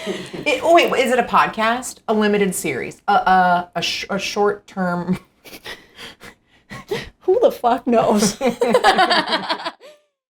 Wait, is it a podcast? A limited series? A short term? Who the fuck knows?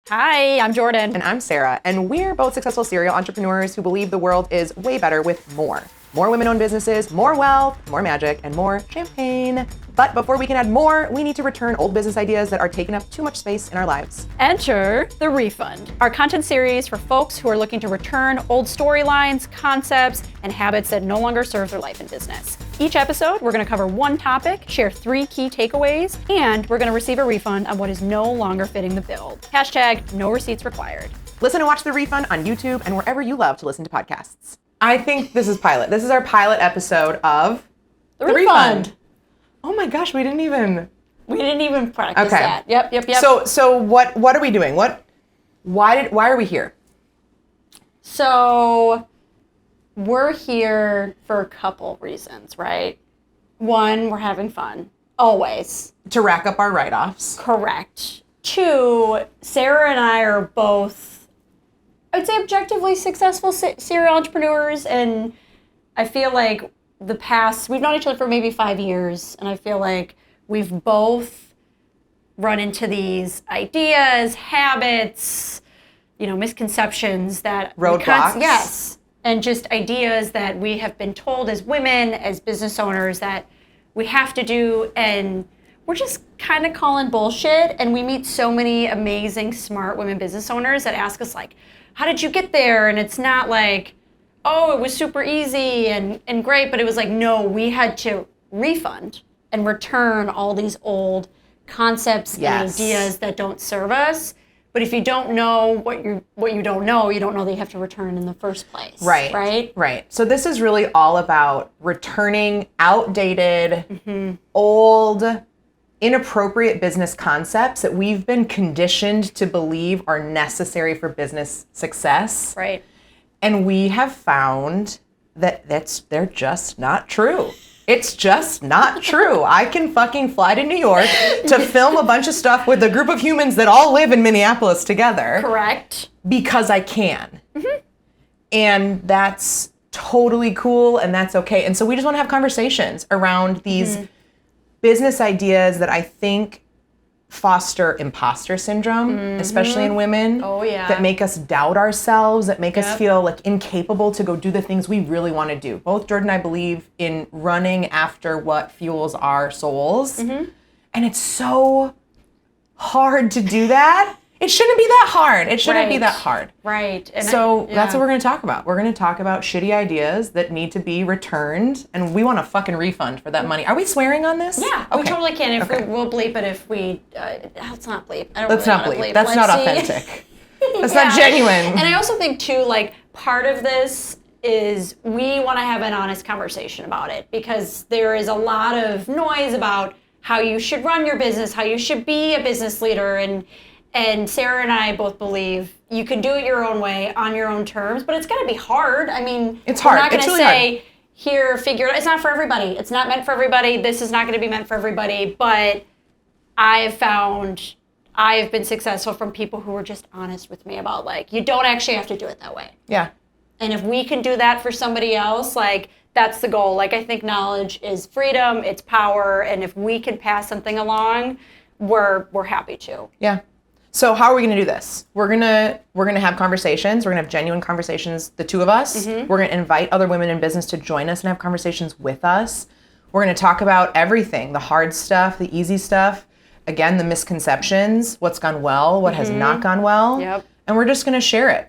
Hi, I'm Jordyn. And I'm Sara, and we're both successful serial entrepreneurs who believe the world is way better with more. More women-owned businesses, more wealth, more magic, and more champagne. But before we can add more, we need to return old business ideas that are taking up too much space in our lives. Enter the Refund, our content series for folks who are looking to return old storylines, concepts, and habits that no longer serve their life in business. Each episode, we're going to cover one topic, share 3 key takeaways, and we're going to receive a refund on what is no longer fitting the bill. # no receipts required. Listen and watch The Refund on YouTube and wherever you love to listen to podcasts. I think this is pilot. This is our pilot episode of The Refund. Oh my gosh, we didn't even practice that. Yep. So what are we doing? Why are we here? So we're here for a couple reasons, right? 1, we're having fun. Always. To rack up our write-offs. Correct. 2, Sara and I are both, I would say, objectively successful serial entrepreneurs, and I feel like we've known each other for maybe 5 years, and I feel like we've both run into these ideas, habits, misconceptions that roadblocks. Yes, and just ideas that we have been told as women, as business owners, that we have to do, and we're just kind of calling bullshit. And we meet so many amazing, smart women business owners that ask us, like, how did you get there? And it's not like, oh, it was super easy and great, but it was like, no, we had to refund and return all these old concepts and ideas that don't serve us. But if you don't know what you don't know that you have to return in the first place. Right. So this is really all about returning outdated, old, inappropriate business concepts that we've been conditioned to believe are necessary for business success. Right. And we have found that they're just not true. It's just not true. I can fucking fly to New York to film a bunch of stuff with a group of humans that all live in Minneapolis together. Correct. Because I can. And that's totally cool, and that's okay. And so we just want to have conversations around these business ideas that I think foster imposter syndrome, especially in women. Oh, yeah. That make us doubt ourselves, that make us feel like incapable to go do the things we really want to do. Both Jordyn and I believe in running after what fuels our souls. And it's so hard to do that. It shouldn't be that hard. It shouldn't be that hard. Right. And so that's what we're going to talk about. We're going to talk about shitty ideas that need to be returned, and we want a fucking refund for that money. Are we swearing on this? Yeah, we totally can. We'll bleep it if we... let's not bleep. Let's not bleep. That's not authentic. That's not genuine. And I also think, too, like, part of this is we want to have an honest conversation about it, because there is a lot of noise about how you should run your business, how you should be a business leader, and Sara and I both believe you can do it your own way, on your own terms, but it's going to be hard. I mean, it's hard. We're not going to really say, hard. Here, figure it out. It's not for everybody. It's not meant for everybody. This is not going to be meant for everybody. But I've been successful from people who were just honest with me about, like, you don't actually have to do it that way. Yeah. And if we can do that for somebody else, like, that's the goal. Like, I think knowledge is freedom, it's power, and if we can pass something along, we're happy to. Yeah. So how are we going to do this? We're gonna have conversations. We're gonna have genuine conversations, the two of us. We're gonna invite other women in business to join us and have conversations with us. We're gonna talk about everything, the hard stuff, the easy stuff. Again, the misconceptions, what's gone well, what has not gone well. Yep. And we're just gonna share it.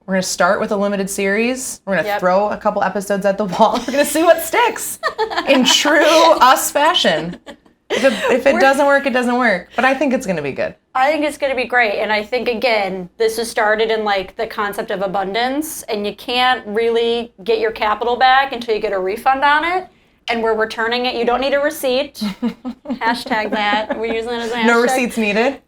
We're gonna start with a limited series. We're gonna throw a couple episodes at the wall. We're gonna see what sticks in true us fashion. If it doesn't work, it doesn't work. But I think it's going to be good. I think it's going to be great. And I think, again, this is started in, like, the concept of abundance. And you can't really get your capital back until you get a refund on it. And we're returning it. You don't need a receipt. Hashtag that. We're using it as a hashtag. No receipts needed.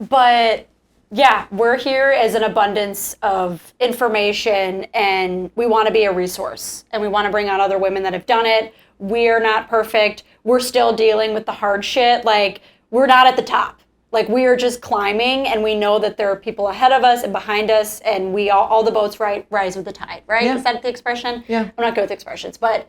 But... yeah, we're here as an abundance of information, and we want to be a resource, and we want to bring on other women that have done it. We're not perfect. We're still dealing with the hard shit. Like, we're not at the top. Like we are just climbing, and we know that there are people ahead of us and behind us, and we all the boats rise with the tide, right? Yeah. Is that the expression? Yeah. I'm not good with expressions, but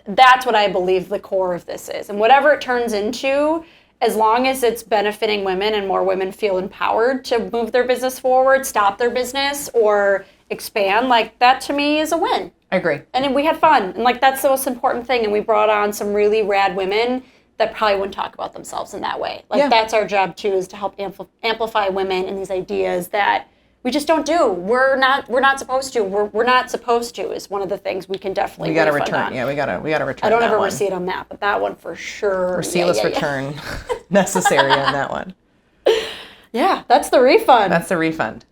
that's what I believe the core of this is. And whatever it turns into, as long as it's benefiting women and more women feel empowered to move their business forward, stop their business, or expand, like that to me is a win. I agree. And then we had fun, and like that's the most important thing. And we brought on some really rad women that probably wouldn't talk about themselves in that way. Like that's our job too, is to help amplify women in these ideas that we just don't do. We're not supposed to. We're not supposed to is one of the things we can definitely. We got to refund return. on. Yeah, we got to return. I don't that have a one. receipt on that, but that one for sure. Receiptless return necessary on that one. Yeah, that's the refund. That's the refund.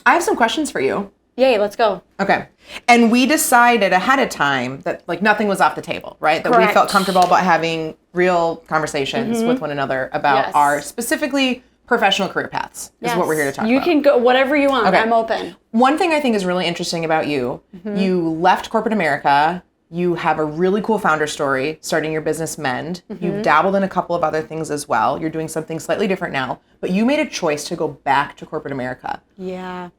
I have some questions for you. Yay, let's go. Okay. And we decided ahead of time that like nothing was off the table, right? That Correct. we felt comfortable about having real conversations with one another about our specifically professional career paths is what we're here to talk about. You can go whatever you want. Okay. I'm open. One thing I think is really interesting about you, you left corporate America. You have a really cool founder story, starting your business Mend. You've dabbled in a couple of other things as well. You're doing something slightly different now, but you made a choice to go back to corporate America. Yeah.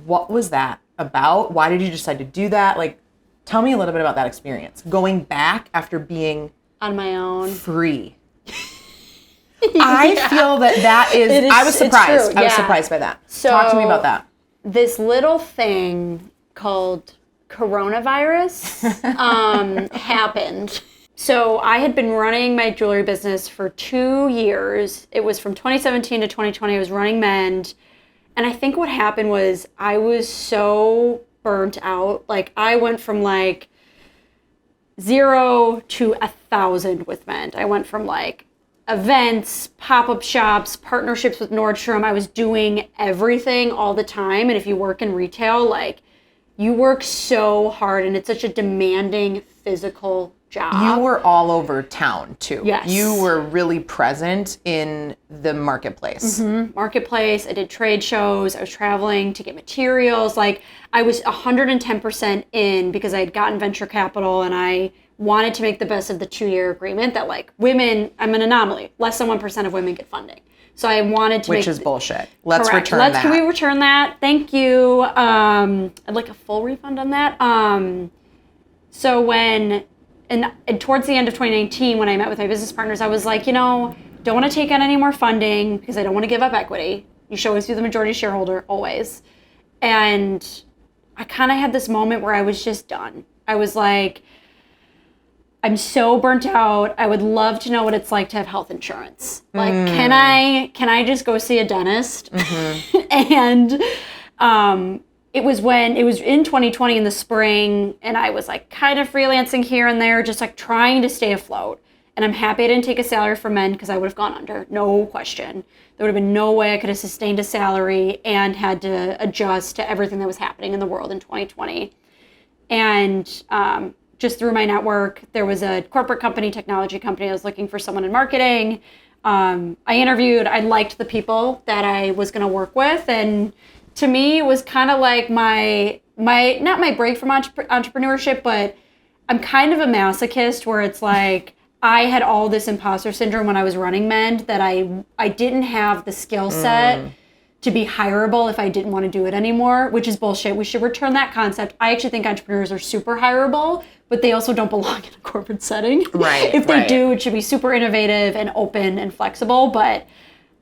What was that about? Why did you decide to do that? Like, tell me a little bit about that experience. Going back after being On my own. free. I feel that is, I was surprised. I was surprised by that. So, talk to me about that. This little thing called coronavirus happened. So I had been running my jewelry business for 2 years. It was from 2017 to 2020. I was running Mend. And I think what happened was I was so burnt out. Like I went from like 0 to 1,000 with Mend. I went from like events, pop-up shops, partnerships with Nordstrom. I was doing everything all the time. And if you work in retail, like you work so hard and it's such a demanding physical job. You were all over town too. Yes. You were really present in the marketplace. Marketplace. I did trade shows. I was traveling to get materials. Like I was 110% in because I had gotten venture capital and I wanted to make the best of the 2-year agreement that like women, I'm an anomaly. Less than 1% of women get funding. So I wanted to Which is bullshit. Let's Correct. return that. Can we return that? Thank you. I'd like a full refund on that. So when, and towards the end of 2019, when I met with my business partners, I was like, don't want to take on any more funding because I don't want to give up equity. You should always be the majority shareholder, always. And I kind of had this moment where I was just done. I was like, I'm so burnt out. I would love to know what it's like to have health insurance. Like, can I just go see a dentist? And it was in 2020 in the spring, and I was like kind of freelancing here and there, just like trying to stay afloat. And I'm happy I didn't take a salary from Mend because I would have gone under, no question. There would have been no way I could have sustained a salary and had to adjust to everything that was happening in the world in 2020. And just through my network, there was a corporate company, technology company. I was looking for someone in marketing. I interviewed. I liked the people that I was going to work with, and to me, it was kind of like my not my break from entrepreneurship, but I'm kind of a masochist where it's like I had all this imposter syndrome when I was running Mend that I didn't have the skill set to be hireable if I didn't want to do it anymore, which is bullshit. We should return that concept. I actually think entrepreneurs are super hireable, but they also don't belong in a corporate setting. Right. If they do, it should be super innovative and open and flexible. But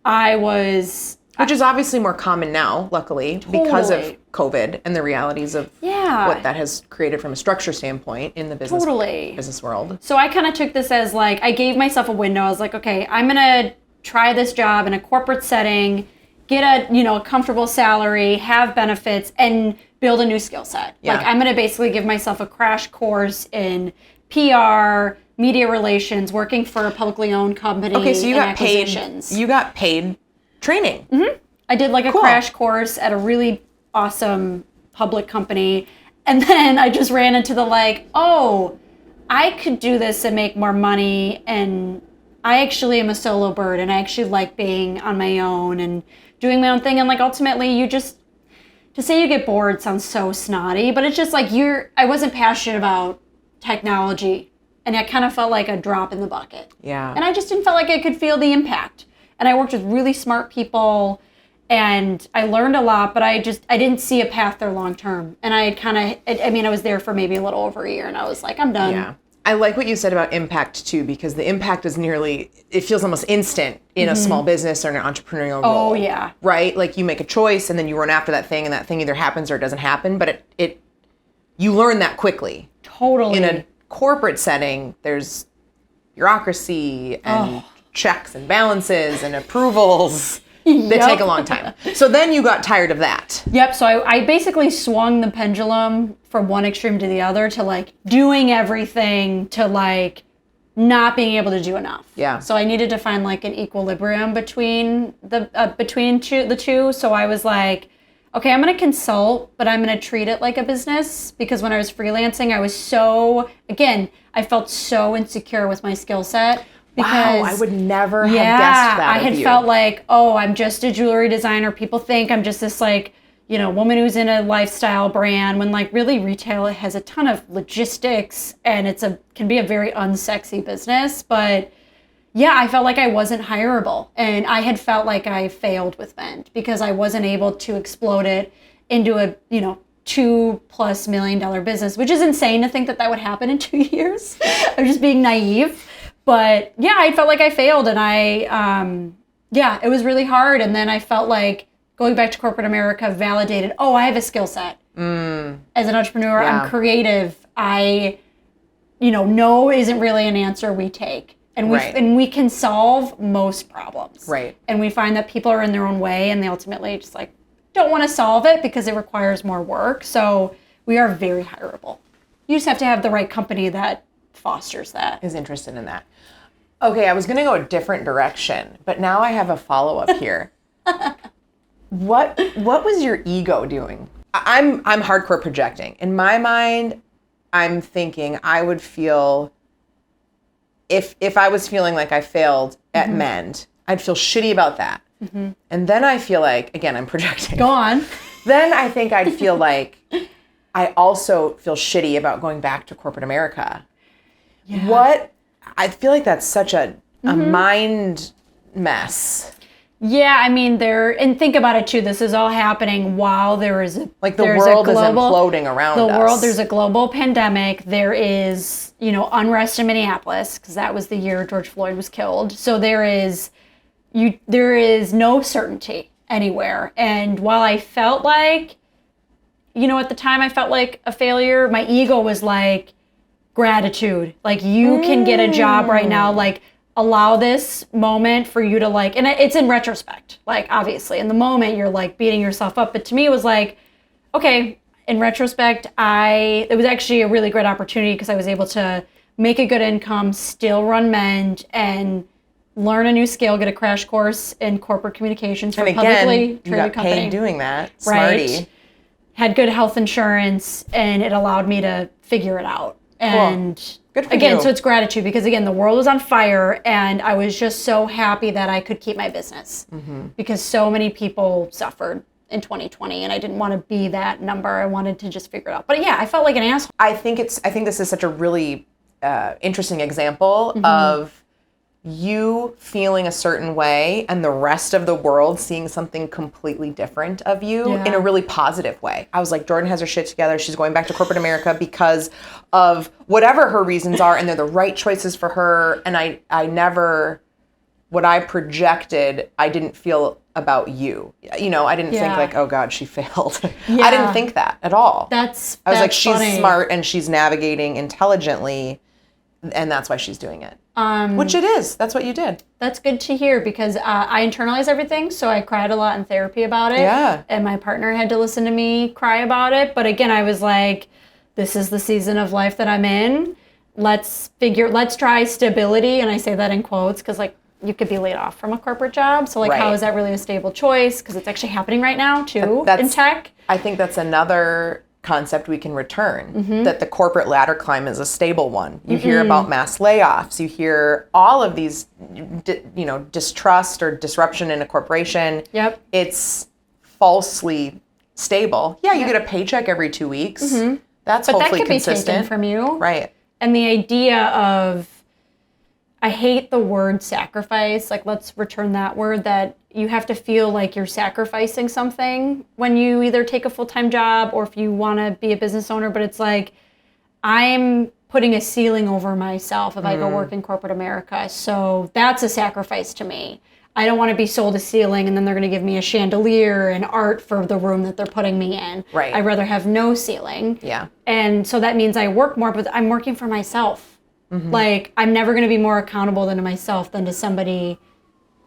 Which is obviously more common now, luckily, because of COVID and the realities of what that has created from a structure standpoint in the business world. So I kind of took this as like, I gave myself a window. I was like, okay, I'm going to try this job in a corporate setting, get a comfortable salary, have benefits, and build a new skill set. Yeah. Like I'm going to basically give myself a crash course in PR, media relations, working for a publicly owned company. Okay, so you got acquisitions. You got paid training. I did like a crash course at a really awesome public company. And then I just ran into the like, oh, I could do this and make more money. And I actually am a solo bird and I actually like being on my own and doing my own thing. And like ultimately to say you get bored sounds so snotty, but it's just like I wasn't passionate about technology and I kind of felt like a drop in the bucket. Yeah. And I just didn't feel like I could feel the impact. And I worked with really smart people and I learned a lot, but I didn't see a path there long term. And I was there for maybe a little over a year and I was like, I'm done. Yeah. I like what you said about impact too, because the impact is it feels almost instant in a small business or an entrepreneurial role. Oh yeah. Right? Like you make a choice and then you run after that thing and that thing either happens or it doesn't happen, but you learn that quickly. Totally. In a corporate setting, there's bureaucracy and checks and balances and approvals that take a long time. So then you got tired of that. Yep. So I basically swung the pendulum from one extreme to the other to like doing everything to like not being able to do enough. Yeah. So I needed to find like an equilibrium between the two. So I was like, okay, I'm going to consult, but I'm going to treat it like a business because when I was freelancing, I felt so insecure with my skill set. Because, wow, I would never have guessed that. I had felt like, I'm just a jewelry designer. People think I'm just this like, woman who's in a lifestyle brand when like really retail has a ton of logistics and can be a very unsexy business. But yeah, I felt like I wasn't hireable and I had felt like I failed with Mend because I wasn't able to explode it into a, $2+ million business, which is insane to think that would happen in 2 years. I'm just being naive. But yeah, I felt like I failed and it was really hard. And then I felt like going back to corporate America validated, I have a skill set. As an entrepreneur, Yeah. I'm creative. No isn't really an answer we take. And we can solve most problems. Right. And we find that people are in their own way and they ultimately just like don't want to solve it because it requires more work. So we are very hireable. You just have to have the right company that fosters that. Is interested in that. Okay, I was going to go a different direction, but now I have a follow-up here. What was your ego doing? I'm hardcore projecting. In my mind, I'm thinking I would feel if I was feeling like I failed at Mend, I'd feel shitty about that. Mm-hmm. And then I feel like, again, I'm projecting. Go on. Then I think I'd feel like I also feel shitty about going back to corporate America. Yeah. I feel like that's such a mind mess. Yeah, I mean, and think about it too. This is all happening while there is the world is imploding around us. There's a global pandemic. There is, unrest in Minneapolis because that was the year George Floyd was killed. So there is no certainty anywhere. And while I felt like, at the time I felt like a failure, my ego was like, gratitude. Like you can get a job right now, like allow this moment for you to like, and it's in retrospect, like obviously in the moment you're like beating yourself up. But to me it was like, okay, in retrospect, it was actually a really great opportunity because I was able to make a good income, still run Mend and learn a new skill, get a crash course in corporate communications for a publicly traded company. Paid doing that. Smarty. Right. Had good health insurance and it allowed me to figure it out. And good for again, you. so it's gratitude because again, the world was on fire and I was just so happy that I could keep my business because so many people suffered in 2020 and I didn't want to be that number. I wanted to just figure it out. But yeah, I felt like an asshole. I think this is such a really interesting example of you feeling a certain way and the rest of the world seeing something completely different of you in a really positive way. I was like, Jordyn has her shit together. She's going back to corporate America because of whatever her reasons are, and they're the right choices for her. And I never, what I projected, I didn't feel about you. I didn't think like, oh God, she failed. I didn't think that at all. I was like, she's funny. smart and she's navigating intelligently, and that's why she's doing it. Which it is. That's what you did. That's good to hear because I internalize everything. So I cried a lot in therapy about it. Yeah. And my partner had to listen to me cry about it. But again, I was like, this is the season of life that I'm in. Let's try stability. And I say that in quotes because like you could be laid off from a corporate job. So like, how is that really a stable choice? Because it's actually happening right now too in tech. I think that's another concept we can return, that the corporate ladder climb is a stable one. You hear about mass layoffs. You hear all of these, distrust or disruption in a corporation. Yep. It's falsely stable. Yeah, you get a paycheck every 2 weeks. That's hopefully consistent. But that could be taken from you. Right. And the idea of, I hate the word sacrifice. Like, let's return that word, that you have to feel like you're sacrificing something when you either take a full-time job or if you want to be a business owner. But it's like, I'm putting a ceiling over myself if I go work in corporate America. So that's a sacrifice to me. I don't want to be sold a ceiling and then they're going to give me a chandelier and art for the room that they're putting me in. Right. I'd rather have no ceiling. Yeah. And so that means I work more, but I'm working for myself. Like, I'm never going to be more accountable to myself than to somebody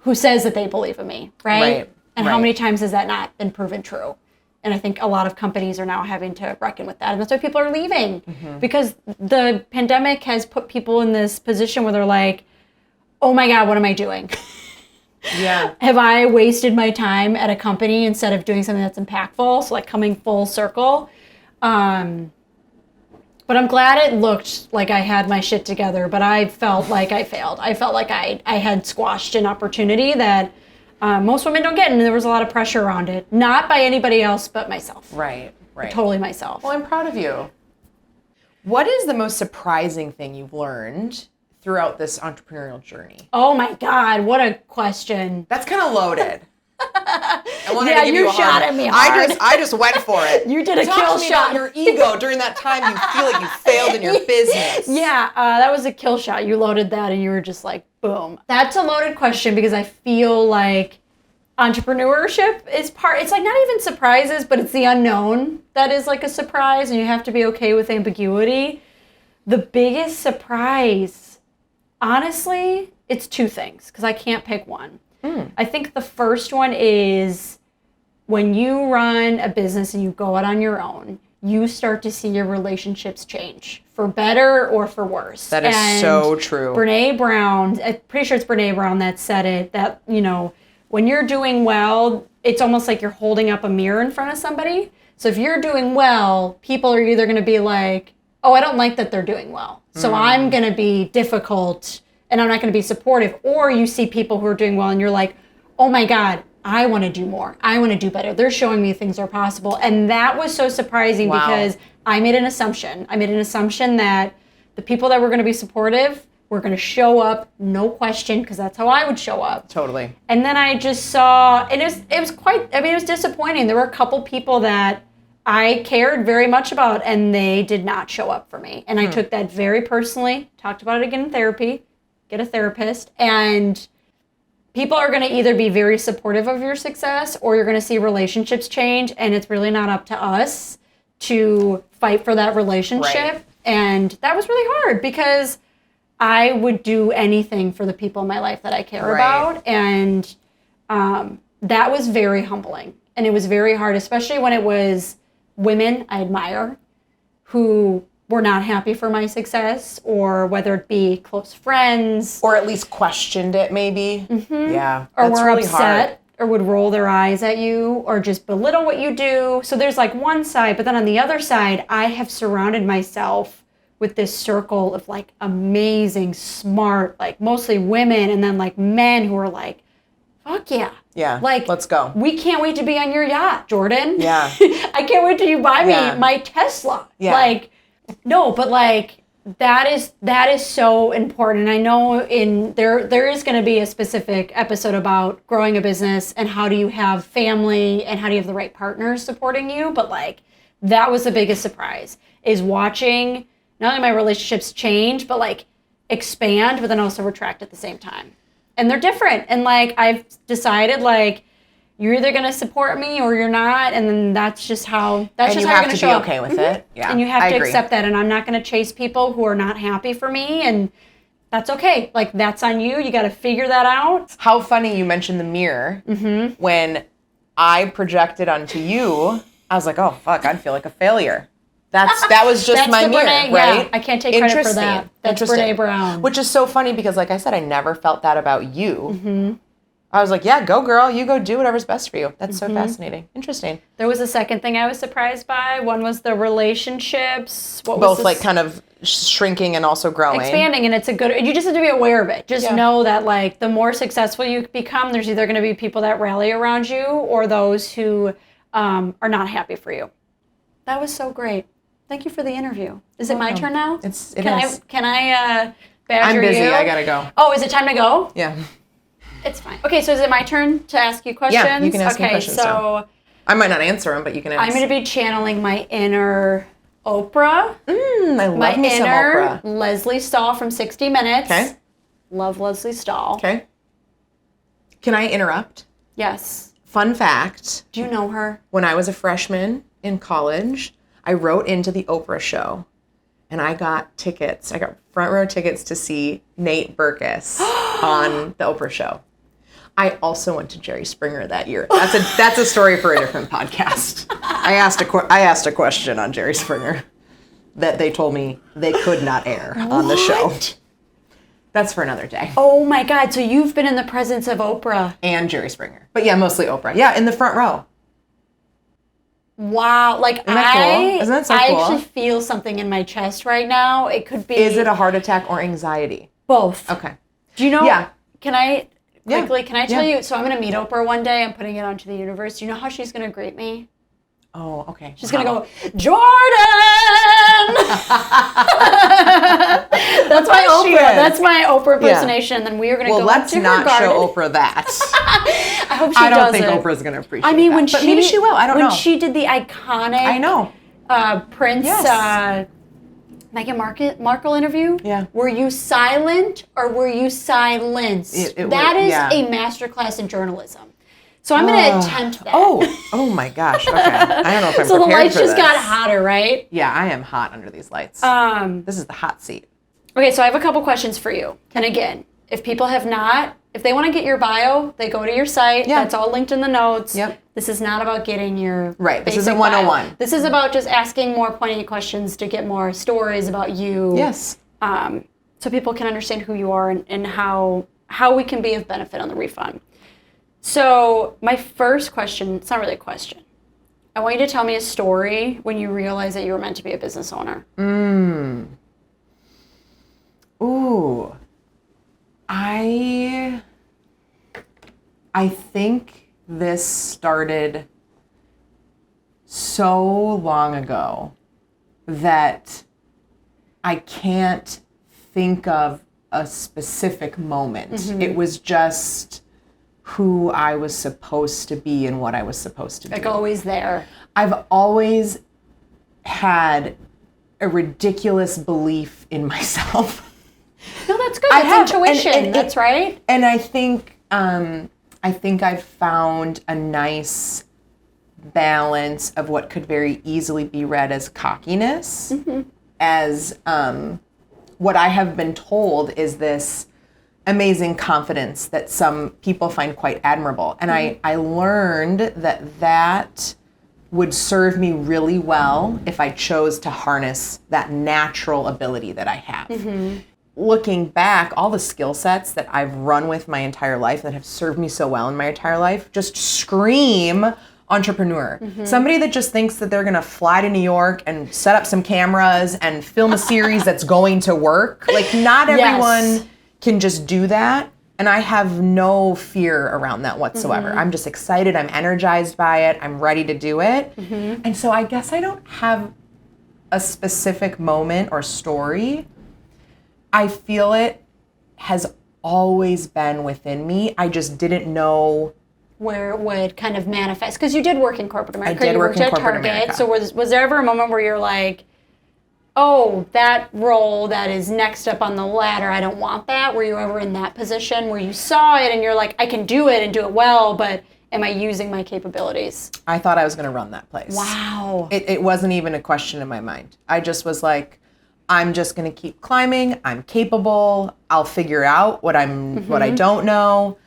who says that they believe in me, right? And how many times has that not been proven true? And I think a lot of companies are now having to reckon with that. And that's why people are leaving. Because the pandemic has put people in this position where they're like, oh my God, what am I doing? Yeah. Have I wasted my time at a company instead of doing something that's impactful? So like coming full circle. But I'm glad it looked like I had my shit together, but I felt like I failed. I felt like I had squashed an opportunity that most women don't get, and there was a lot of pressure around it. Not by anybody else but myself. Right. Totally myself. Well, I'm proud of you. What is the most surprising thing you've learned throughout this entrepreneurial journey? Oh my God, what a question. That's kind of loaded. I wanted Yeah, to give you you a shot hard. at me hard. I just went for it. You did a Talk kill to me shot. about your ego during that time you feel like you failed in your business. Yeah, that was a kill shot. You loaded that and you were just like, boom. That's a loaded question because I feel like entrepreneurship is it's like not even surprises, but it's the unknown that is like a surprise, and you have to be okay with ambiguity. The biggest surprise, honestly, it's two things because I can't pick one. I think the first one is when you run a business and you go out on your own, you start to see your relationships change for better or for worse. That is so true. Brene Brown, I'm pretty sure it's Brene Brown that said it, that, you know, when you're doing well, it's almost like you're holding up a mirror in front of somebody. So if you're doing well, people are either going to be like, oh, I don't like that they're doing well, so I'm going to be difficult and I'm not going to be supportive. Or you see people who are doing well and you're like, oh my God, I want to do more. I want to do better. They're showing me things are possible. And that was so surprising because I made an assumption. I made an assumption that the people that were going to be supportive were going to show up, no question, because that's how I would show up. Totally. And then I just saw, and it was disappointing. There were a couple people that I cared very much about and they did not show up for me. And I took that very personally, talked about it again in therapy, get a therapist, and people are going to either be very supportive of your success or you're going to see relationships change, and it's really not up to us to fight for that relationship. Right. And that was really hard because I would do anything for the people in my life that I care about, and that was very humbling. And it was very hard, especially when it was women I admire who were not happy for my success, or whether it be close friends. Or at least questioned it, maybe. Yeah. Or That's were really upset, hard. or would roll their eyes at you, or just belittle what you do. So there's like one side, but then on the other side, I have surrounded myself with this circle of like amazing, smart, like mostly women, and then like men who are like, fuck yeah. Yeah, Like, let's go. We can't wait to be on your yacht, Jordyn. Yeah. I can't wait till you buy me my Tesla. Yeah. Like, no, but like that is so important. And I know there is going to be a specific episode about growing a business and how do you have family and how do you have the right partners supporting you. But like that was the biggest surprise, is watching not only my relationships change, but like expand, but then also retract at the same time. And they're different. And like I've decided like you're either going to support me or you're not, and then that's just how you're going to show up. And you have to be okay with it. Yeah, and you have I to agree. accept that. And I'm not going to chase people who are not happy for me, and that's okay. Like that's on you. You got to figure that out. How funny you mentioned the mirror. When I projected onto you, I was like, oh fuck, I'd feel like a failure. That was just That's my the mirror, Brene, right? yeah. I can't take credit for that. That's Brene Brown. Which is so funny because, like I said, I never felt that about you. I was like, yeah, go girl, you go do whatever's best for you. That's so fascinating. Interesting. There was a second thing I was surprised by. One was the relationships. Both like kind of shrinking and also growing. Expanding, and it's a good, you just have to be aware of it. Just know that like the more successful you become, there's either going to be people that rally around you or those who are not happy for you. That was so great. Thank you for the interview. Is it my turn now? It is. Can I badger I'm busy. you. I gotta go. Oh, is it time to go? Yeah. It's fine. Okay, so is it my turn to ask you questions? Yeah, you can ask me questions. So I might not answer them, but you can ask. I'm going to be channeling my inner Oprah. I love my me some inner Oprah. Leslie Stahl from 60 Minutes. Okay. Love Leslie Stahl. Okay. Can I interrupt? Yes. Fun fact. Do you know her? When I was a freshman in college, I wrote into the Oprah show, and I got tickets. I got front row tickets to see Nate Berkus on the Oprah show. I also went to Jerry Springer that year. That's a story for a different podcast. I asked a question on Jerry Springer that they told me they could not air on the show. That's for another day. Oh my God! So you've been in the presence of Oprah And Jerry Springer, but yeah, mostly Oprah. Yeah, in the front row. Wow! Like Isn't that cool? Isn't that so cool? I actually feel something in my chest right now. It could be. Is it a heart attack or anxiety? Both? Okay. Do you know? Yeah. Can I quickly? Yeah. Can I tell you? So I'm going to meet Oprah one day. I'm putting it onto the universe. Do you know how she's going to greet me? Oh, okay. She's going to go, Jordyn! That's my Oprah. That's my Oprah impersonation. And then we are going to go let's into not her garden. show Oprah that. I hope she does I don't think it. Oprah's going to appreciate I mean, that. when But maybe she will. I don't know. When she did the iconic I know. Prince Yes. Meghan Markle interview, Yeah. were you silent or were you silenced? That is a masterclass in journalism. So I'm going to attempt that. Oh my gosh. Okay. I don't know if I'm So the prepared lights for just this. got hotter, right? Yeah, I am hot under these lights. This is the hot seat. Okay, so I have a couple questions for you. And again, if people have not, if they want to get your bio, they go to your site. Yeah. That's all linked in the notes. Yep. This is not about getting your Right. This basic isn't 101. bio. This is about just asking more poignant questions to get more stories about you. Yes. So people can understand who you are and how we can be of benefit on the refund. So my first question, it's not really a question. I want you to tell me a story when you realized that you were meant to be a business owner. Ooh. I think this started so long ago that I can't think of a specific moment. Mm-hmm. It was just who I was supposed to be and what I was supposed to do. Like always there. I've always had a ridiculous belief in myself. No, that's good. That's intuition. And That's right. And I think I've found a nice balance of what could very easily be read as cockiness, as what I have been told is this amazing confidence that some people find quite admirable. And I learned that would serve me really well if I chose to harness that natural ability that I have. Looking back, all the skill sets that I've run with my entire life that have served me so well in my entire life just scream entrepreneur. Somebody that just thinks that they're gonna fly to New York and set up some cameras and film a series that's going to work. Like, not everyone can just do that. And I have no fear around that whatsoever. I'm just excited, I'm energized by it, I'm ready to do it. And so I guess I don't have a specific moment or story. I feel it has always been within me. I just didn't know Where it would kind of manifest. Because you did work in corporate America. I did you work worked in at corporate Target. America. So was there ever a moment where you're like, oh, that role that is next up on the ladder, I don't want that? Were you ever in that position where you saw it and you're like, I can do it and do it well, but am I using my capabilities? I thought I was going to run that place. Wow. It wasn't even a question in my mind. I just was like, I'm just going to keep climbing. I'm capable. I'll figure out what I don't know.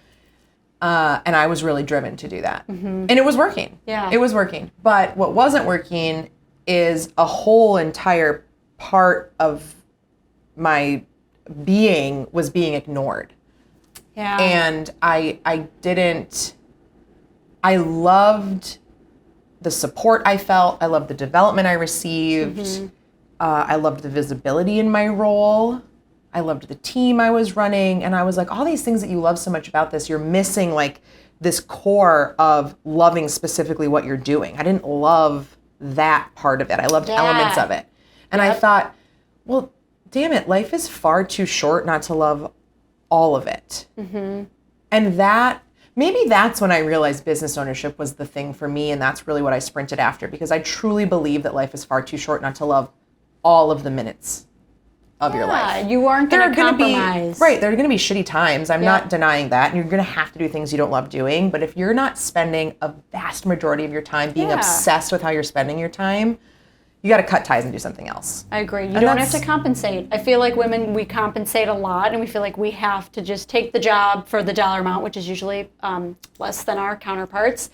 And I was really driven to do that. And it was working. Yeah. It was working. But what wasn't working is a whole entire part of my being was being ignored. Yeah. And I loved the support I felt. I loved the development I received. I loved the visibility in my role. I loved the team I was running. And I was like, all these things that you love so much about this, you're missing like this core of loving specifically what you're doing. I didn't love that part of it. I loved elements of it. And I thought, well, damn it, life is far too short not to love all of it. Mm-hmm. And maybe that's when I realized business ownership was the thing for me, and that's really what I sprinted after, because I truly believe that life is far too short not to love all of the minutes of your life. You aren't going to compromise. Right, there are going to be shitty times. I'm not denying that, and you're going to have to do things you don't love doing, but if you're not spending a vast majority of your time being obsessed with how you're spending your time, you got to cut ties and do something else. I agree. You don't have to compensate. I feel like women, we compensate a lot, and we feel like we have to just take the job for the dollar amount, which is usually less than our counterparts.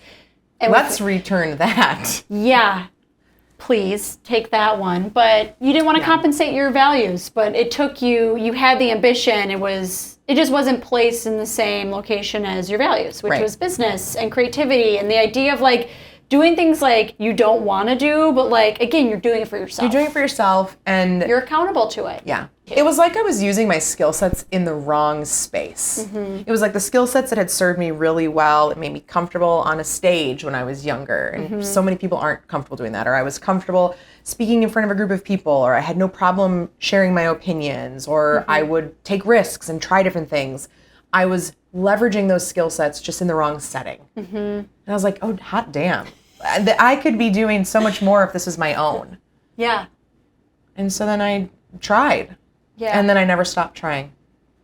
And let's return that. Yeah. Please take that one. But you didn't want to compensate your values, but it took you had the ambition. It just wasn't placed in the same location as your values, which was business and creativity and the idea of like doing things like you don't want to do, but like, again, you're doing it for yourself. You're doing it for yourself, and you're accountable to it. Yeah. It was like I was using my skill sets in the wrong space. Mm-hmm. It was like the skill sets that had served me really well. It made me comfortable on a stage when I was younger. And so many people aren't comfortable doing that. Or I was comfortable speaking in front of a group of people, or I had no problem sharing my opinions, or I would take risks and try different things. I was leveraging those skill sets just in the wrong setting. Mm-hmm. And I was like, oh, hot damn. I could be doing so much more if this was my own. Yeah. And so then I tried. Yeah. And then I never stopped trying.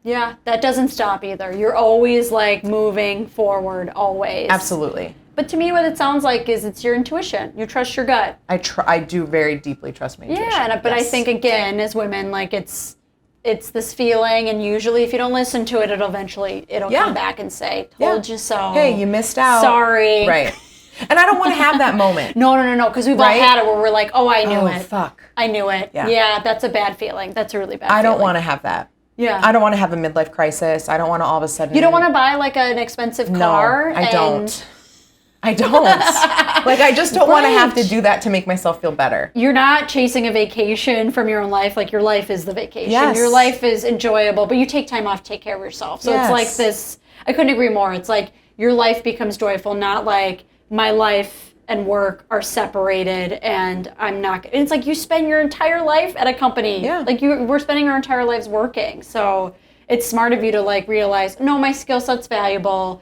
Yeah, that doesn't stop either. You're always like moving forward, always. Absolutely. But to me, what it sounds like is it's your intuition. You trust your gut. I do very deeply trust my intuition. Yeah, but I think, again, as women, like it's this feeling, and usually if you don't listen to it, it'll come back and say, told you so. Hey, you missed out. Sorry. Right. And I don't want to have that moment. No, because we've all had it where we're like, oh, I knew it. Fuck. I knew it. Yeah, that's a bad feeling. That's a really bad feeling. I don't want to have that. Yeah. I don't want to have a midlife crisis. I don't want to all of a sudden... You don't want to buy like an expensive car? No, I don't. Like, I just don't want to have to do that to make myself feel better. You're not chasing a vacation from your own life. Like, your life is the vacation. Yes. Your life is enjoyable, but you take time off to take care of yourself. So it's like this... I couldn't agree more. It's like your life becomes joyful, not like my life and work are separated and I'm not... It's like you spend your entire life at a company. Yeah. Like, we're spending our entire lives working. So it's smart of you to, like, realize, no, my skill set's valuable,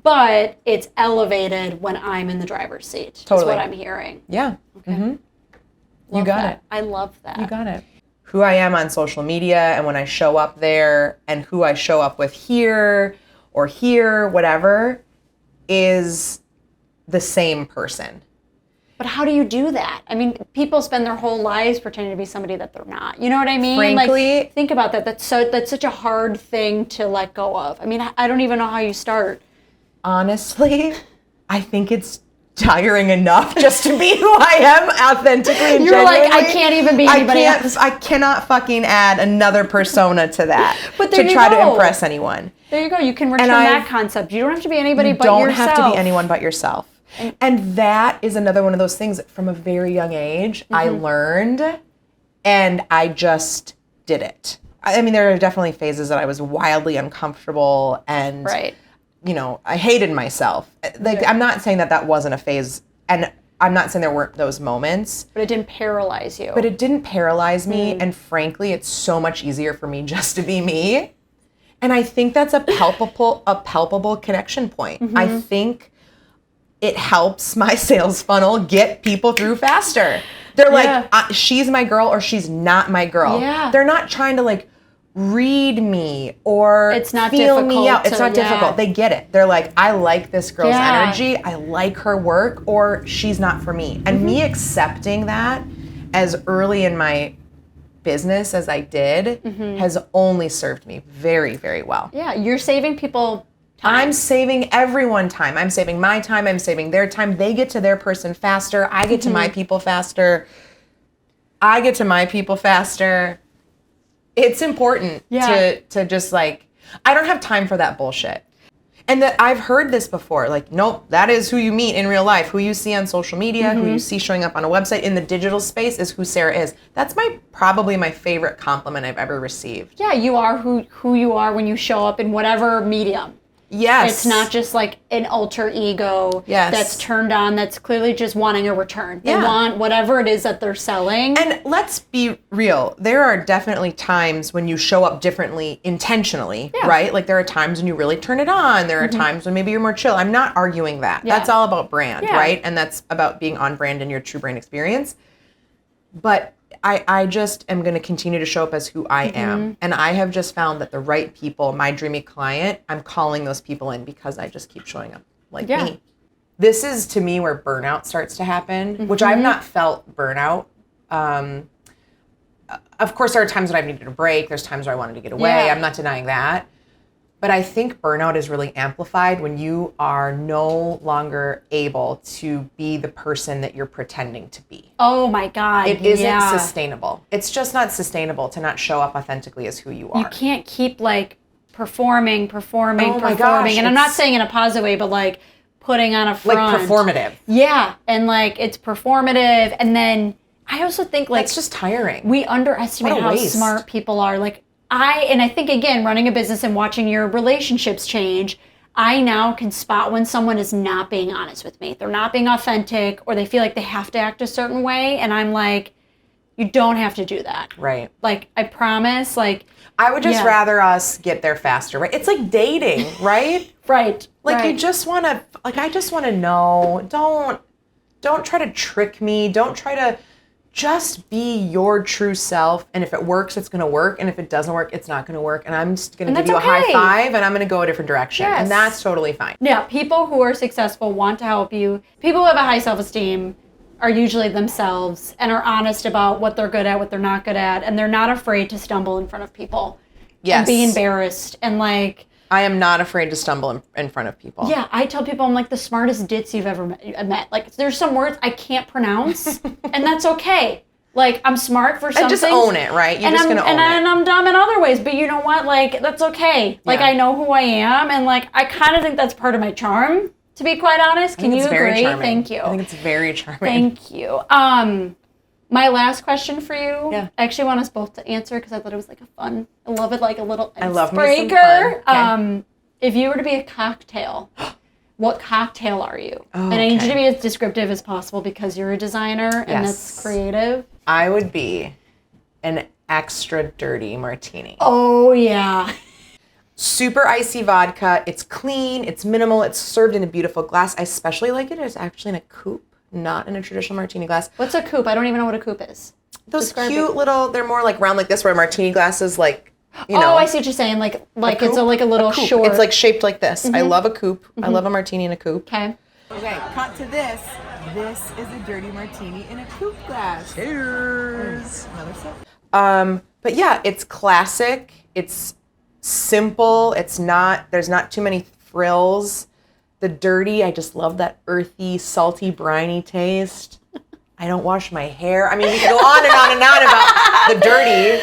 but it's elevated when I'm in the driver's seat. Totally. That's what I'm hearing. Yeah. Okay. Mm-hmm. You got it. I love that. You got it. Who I am on social media and when I show up there and who I show up with here, whatever, is the same person. But how do you do that? I mean, people spend their whole lives pretending to be somebody that they're not. You know what I mean? Frankly, like, think about that. That's such a hard thing to let go of. I mean, I don't even know how you start. Honestly, I think it's tiring enough just to be who I am authentically and You're genuinely. like, I can't even be anybody else. I cannot fucking add another persona to that but to try to impress anyone. There you go. You can return that concept. You don't have to be anybody but yourself. You don't have to be anyone but yourself. And that is another one of those things that from a very young age, I learned and I just did it. I mean, there are definitely phases that I was wildly uncomfortable and, you know, I hated myself. Like, I'm not saying that wasn't a phase, and I'm not saying there weren't those moments. But it didn't paralyze you. But it didn't paralyze me, and frankly, it's so much easier for me just to be me. And I think that's a palpable connection point. I think it helps my sales funnel get people through faster. They're like, she's my girl or she's not my girl. Yeah. They're not trying to like read me or feel me out. It's not difficult. They get it. They're like, I like this girl's energy. I like her work, or she's not for me. And me accepting that as early in my business as I did has only served me very, very well. Yeah, you're saving people time. I'm saving everyone time. I'm saving my time. I'm saving their time. They get to their person faster. I get to my people faster. I get to my people faster. It's important to just like, I don't have time for that bullshit. And that I've heard this before, like, nope, that is who you meet in real life. Who you see on social media, who you see showing up on a website in the digital space is who Sara is. That's probably my favorite compliment I've ever received. Yeah, you are who you are when you show up in whatever medium. Yes. It's not just like an alter ego that's turned on, that's clearly just wanting a return. They want whatever it is that they're selling. And let's be real. There are definitely times when you show up differently intentionally, right? Like there are times when you really turn it on. There are times when maybe you're more chill. I'm not arguing that. That's all about brand, right? And that's about being on brand and your true brand experience. But I just am going to continue to show up as who I am. And I have just found that the right people, my dreamy client, I'm calling those people in because I just keep showing up like me. This is, to me, where burnout starts to happen, which I've not felt burnout. Of course, there are times when I've needed a break. There's times where I wanted to get away. I'm not denying that. But I think burnout is really amplified when you are no longer able to be the person that you're pretending to be. Oh my God. It isn't sustainable. It's just not sustainable to not show up authentically as who you are. You can't keep like performing. Gosh, And I'm not saying in a positive way, but like putting on a front. Like performative. Yeah. And like it's performative. And then I also think like. It's just tiring. We underestimate how smart people are. Like I think, again, running a business and watching your relationships change, I now can spot when someone is not being honest with me. They're not being authentic, or they feel like they have to act a certain way. And I'm like, you don't have to do that. Right. Like, I promise, like. I would just rather us get there faster, right? It's like dating, right? Right. Like you just want to, like, I just want to know, don't try to trick me. Don't try to. Just be your true self, and if it works, it's going to work, and if it doesn't work, it's not going to work, and I'm just going to give you a high five, and I'm going to go a different direction, and that's totally fine. Yeah, people who are successful want to help you. People who have a high self-esteem are usually themselves and are honest about what they're good at, what they're not good at, and they're not afraid to stumble in front of people. And be embarrassed, and like... I am not afraid to stumble in front of people. Yeah, I tell people I'm like the smartest ditz you've ever met. Like, there's some words I can't pronounce, and that's okay. Like, I'm smart for something. And just own it, right? You're just going to own it. And I'm dumb in other ways, but you know what? Like, that's okay. Like, I know who I am, and like, I kind of think that's part of my charm, to be quite honest. Can you agree? Thank you. I think it's very charming. Thank you. My last question for you, I actually want us both to answer because I thought it was like I love it, like a little icebreaker. Okay. If you were to be a cocktail, what cocktail are you? And I need you to be as descriptive as possible because you're a designer and that's creative. I would be an extra dirty martini. Oh, yeah. Super icy vodka. It's clean. It's minimal. It's served in a beautiful glass. I especially like it. It's actually in a coupe. Not in a traditional martini glass. What's a coupe? I don't even know what a coupe is. Those cute little, they're more like round like this, where a martini glass is like, you know. Oh, I see what you're saying. Like it's like a little short. It's like shaped like this. I love a coupe. I love a martini in a coupe. Okay. Okay, cut to this. This is a dirty martini in a coupe glass. Cheers. Another sip. But yeah, it's classic. It's simple. It's not, there's not too many frills. The dirty, I just love that earthy, salty, briny taste. I don't wash my hair. I mean, we can go on and on and on about the dirty.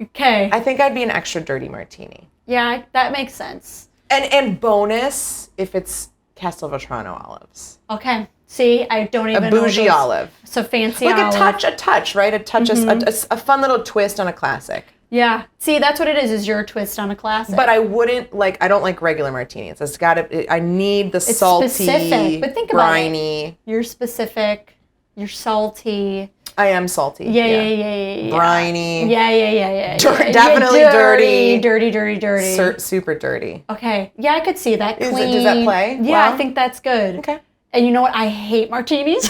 Okay. I think I'd be an extra dirty martini. Yeah, that makes sense. And bonus, if it's Castelvetrano olives. Okay. See, I don't even know. A bougie olive. So fancy like olive. Like a touch, right? A fun little twist on a classic. Yeah. See, that's what it is your twist on a classic. But I don't like regular martinis. I need the salty, specific. But think briny. About it. You're specific. You're salty. I am salty. Yeah. Briny. Yeah. Definitely dirty. Dirty. Super dirty. Okay. Yeah, I could see that. Clean. Does that play? Yeah, wow. I think that's good. Okay. And you know what? I hate martinis.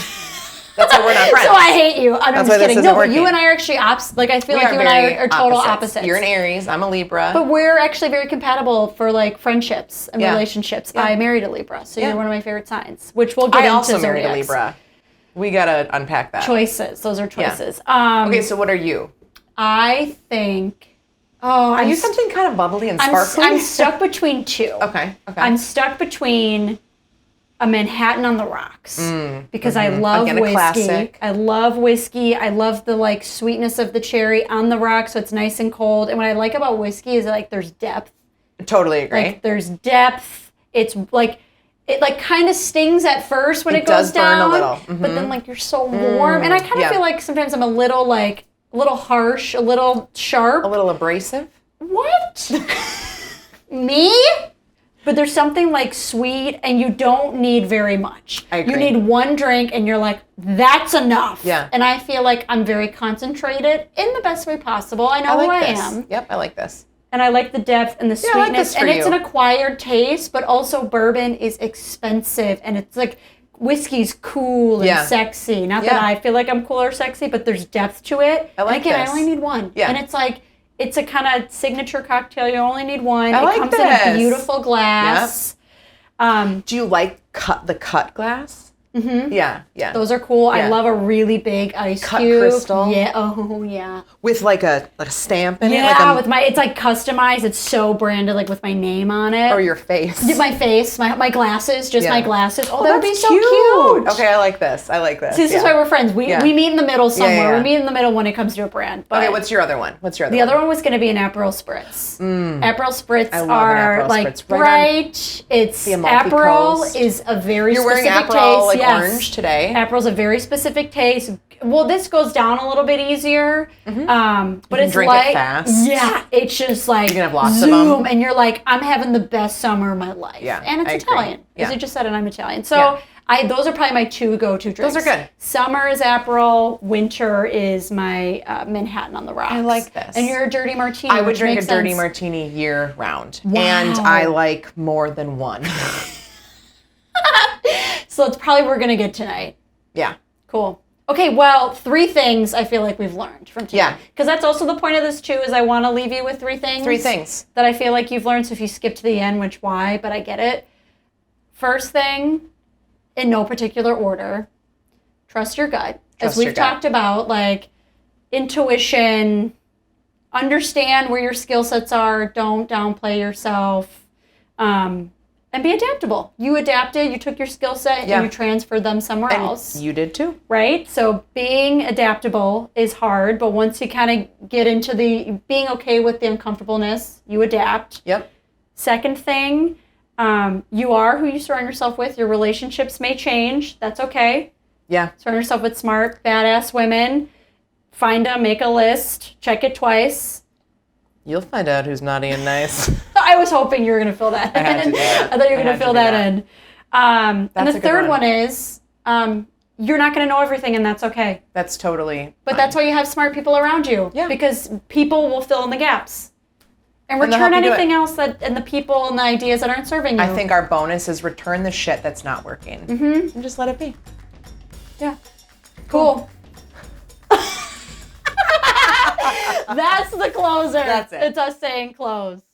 That's why we're not friends. So I hate you. I'm just kidding. No, but you and I are actually like I feel like you and I are total opposites. You're an Aries. I'm a Libra. But we're actually very compatible for like friendships and relationships. Yeah. I married a Libra, so you're one of my favorite signs, which we'll get into. I also married a Libra. We gotta unpack that. Choices. Those are choices. Yeah. Okay, so what are you? I think. Are you something kind of bubbly and sparkly? I'm stuck between two. Okay. I'm stuck between a Manhattan on the rocks because I love whiskey. Classic. I love whiskey. I love the like sweetness of the cherry on the rocks, so it's nice and cold. And what I like about whiskey is that, like there's depth. Totally agree. Like there's depth. It's like it like kind of stings at first when it goes It down. does burn a little. But then like you're so warm, and I kind of feel like sometimes I'm a little harsh, a little sharp, a little abrasive. What? Me? But there's something like sweet, and you don't need very much. I agree. You need one drink, and you're like, that's enough. Yeah. And I feel like I'm very concentrated in the best way possible. I know who I am. Yep, I like this. And I like the depth and the Yeah, I like sweetness. this for And it's you. an acquired taste, but also bourbon is expensive. And it's like whiskey's cool and Yeah. sexy. Not Yeah. that I feel like I'm cool or sexy, but there's depth to it. I like and again, this. I only need one. Yeah. And it's like, it's a kind of signature cocktail. You only need one. I like it comes in this. a beautiful glass. Do you like the cut glass? Mm-hmm. Yeah, yeah. Those are cool. I Yeah. love a really big ice Cut cube. crystal. Yeah. Oh, yeah. With like a stamp in it? Yeah, Like with my, it's like customized. It's so branded, like with my name on it. or your face. My face, my glasses, just Yeah. my glasses. Oh, that would be that's so cute. Okay, I like this. I like this. See, this is why we're friends. We meet in the middle somewhere. yeah. We meet in the middle when it comes to a brand. But Okay, what's your other one? the other one was going to be an Aperol Spritz. Aperol Spritz I love an are Aperol like Spritz. Right bright. It's the Amalfi Aperol Coast. is a very You're wearing specific Aperol taste. like Yes. orange today. Aperol's a very specific taste. Well, this goes down a little bit easier, but can it's drink it like fast. yeah, it's just like You can have lots of zoom, them. and you're like, I'm having the best summer of my life. Yeah, and it's I agree. Italian. Yeah. As you just said, and I'm Italian, so. Yeah. Those are probably my two go-to drinks. Those are good. Summer is Aperol. Winter is my Manhattan on the rocks. I like this. And you're a dirty martini. I would which drink a makes dirty sense. martini year round. Wow. And I like more than one. So it's probably what we're gonna get tonight. Yeah. Cool. Okay, well, 3 things I feel like we've learned from today. Yeah. Because that's also the point of this too, is I want to leave you with 3 things. 3 things. That I feel like you've learned. So if you skip to the end, which why, but I get it. First thing, in no particular order, trust your gut. Trust As we've your gut. talked about, like intuition, understand where your skill sets are, don't downplay yourself, and be adaptable. You adapted, you took your skill set, Yeah. and you transferred them somewhere And else. you did too. Right? So being adaptable is hard, but once you kind of get into the being okay with the uncomfortableness, you adapt. Yep. Second thing, you are who you surround yourself with. Your relationships may change. That's okay. Yeah. Surround yourself with smart, badass women. Find them, make a list, check it twice. You'll find out who's naughty and nice. I was hoping you were going to fill that I had to in. do that. I thought you were I going had to fill to do that that. in. And That's the a good third one. one is you're not going to know everything, and that's okay. That's totally But fine. that's why you have smart people around you. Yeah. Because people will fill in the gaps. And And they'll return help you do anything it. else and the people and the ideas that aren't serving you. I think our bonus is return the shit that's not working. Mm-hmm. And just let it be. Yeah. Cool. That's the closer. That's it. It's us saying close.